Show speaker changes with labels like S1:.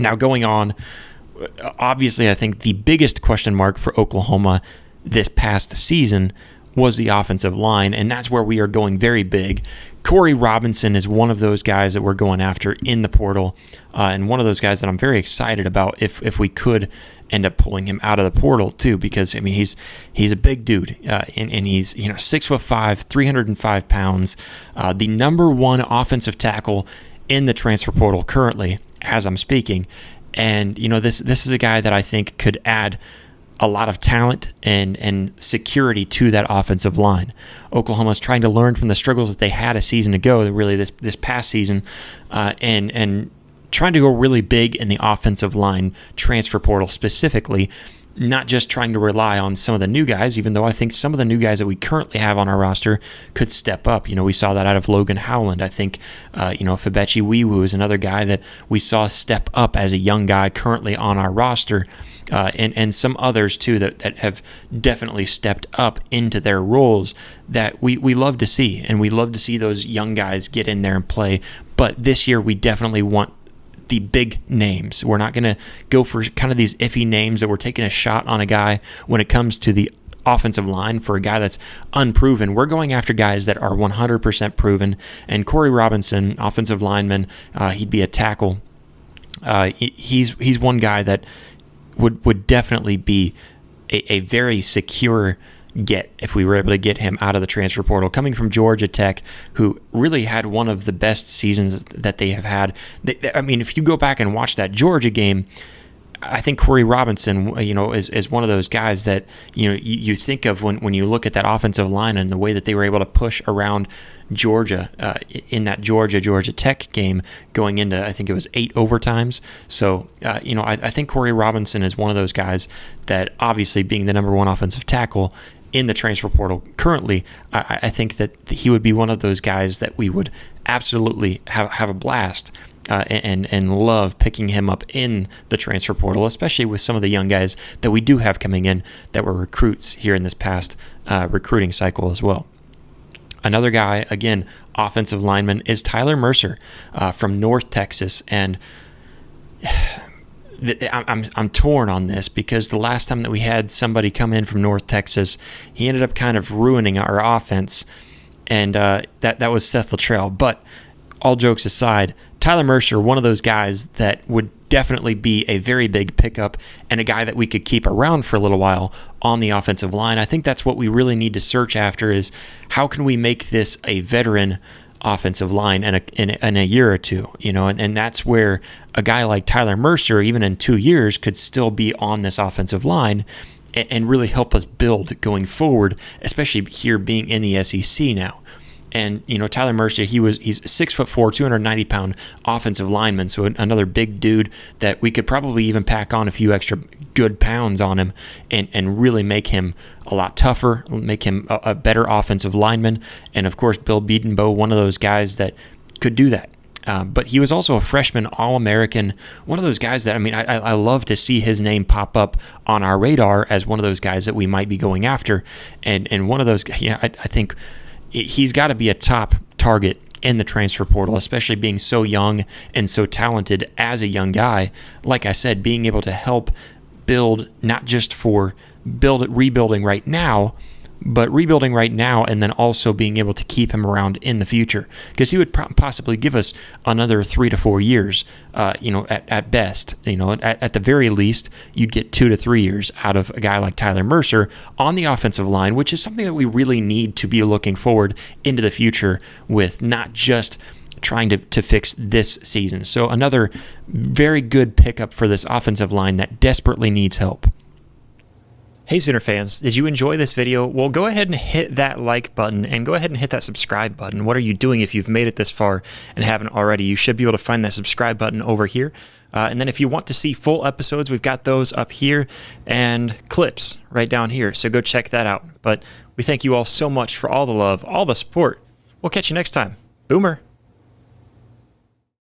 S1: Now going on, obviously I think the biggest question mark for Oklahoma this past season was the offensive line, and that's where we are going very big. Corey Robinson is one of those guys that we're going after in the portal, and one of those guys that I'm very excited about if we could end up pulling him out of the portal too, because I mean he's a big dude, and he's 6'5", 305 pounds, the number one offensive tackle in the transfer portal currently as I'm speaking, and this is a guy that I think could add a lot of talent and security to that offensive line. Oklahoma's trying to learn from the struggles that they had a season ago, really this past season, and trying to go really big in the offensive line transfer portal specifically, not just trying to rely on some of the new guys, even though I think some of the new guys that we currently have on our roster could step up. We saw that out of Logan Howland. I think, Fabechi Wiwu is another guy that we saw step up as a young guy currently on our roster, and some others too that have definitely stepped up into their roles that we love to see, and we love to see those young guys get in there and play. But this year we definitely want the big names. We're not going to go for kind of these iffy names that we're taking a shot on a guy when it comes to the offensive line for a guy that's unproven. We're going after guys that are 100% proven, and Corey Robinson, offensive lineman, he'd be a tackle. He's one guy that would definitely be a very secure get if we were able to get him out of the transfer portal, coming from Georgia Tech, who really had one of the best seasons that they have had. I mean, if you go back and watch that Georgia game, I think Corey Robinson, is one of those guys that you think of when you look at that offensive line and the way that they were able to push around Georgia in that Georgia Tech game, going into, I think it was 8 overtimes. So I think Corey Robinson is one of those guys that, obviously being the number one offensive tackle in the transfer portal currently, I think that he would be one of those guys that we would absolutely have a blast and love picking him up in the transfer portal, especially with some of the young guys that we do have coming in that were recruits here in this past recruiting cycle as well. Another guy, again, offensive lineman, is Tyler Mercer from North Texas, and I'm torn on this because the last time that we had somebody come in from North Texas, he ended up kind of ruining our offense, and that was Seth Luttrell. But all jokes aside, Tyler Mercer, one of those guys that would definitely be a very big pickup and a guy that we could keep around for a little while on the offensive line. I think that's what we really need to search after, is how can we make this a veteran offensive line in a year or two, and that's where a guy like Tyler Mercer, even in 2 years, could still be on this offensive line and really help us build going forward, especially here being in the SEC now. And Tyler Mercer, he's 6'4", 290-pound offensive lineman, so another big dude that we could probably even pack on a few extra good pounds on him and really make him a lot tougher, make him a better offensive lineman. And of course, Bill Bedenbaugh, one of those guys that could do that. But he was also a freshman All-American, one of those guys that, I love to see his name pop up on our radar as one of those guys that we might be going after. And one of those, I think he's got to be a top target in the transfer portal, especially being so young and so talented as a young guy. Like I said, being able to help build, not just for rebuilding right now, but rebuilding right now and then also being able to keep him around in the future, because he would possibly give us another 3 to 4 years, at best. At the very least, you'd get 2 to 3 years out of a guy like Tyler Mercer on the offensive line, which is something that we really need to be looking forward into the future with, not just trying to fix this season. So another very good pickup for this offensive line that desperately needs help. Hey Sooner fans, did you enjoy this video? Well, go ahead and hit that like button and go ahead and hit that subscribe button. What are you doing if you've made it this far and haven't already? You should be able to find that subscribe button over here. And then if you want to see full episodes, we've got those up here, and clips right down here. So go check that out. But we thank you all so much for all the love, all the support. We'll catch you next time. Boomer.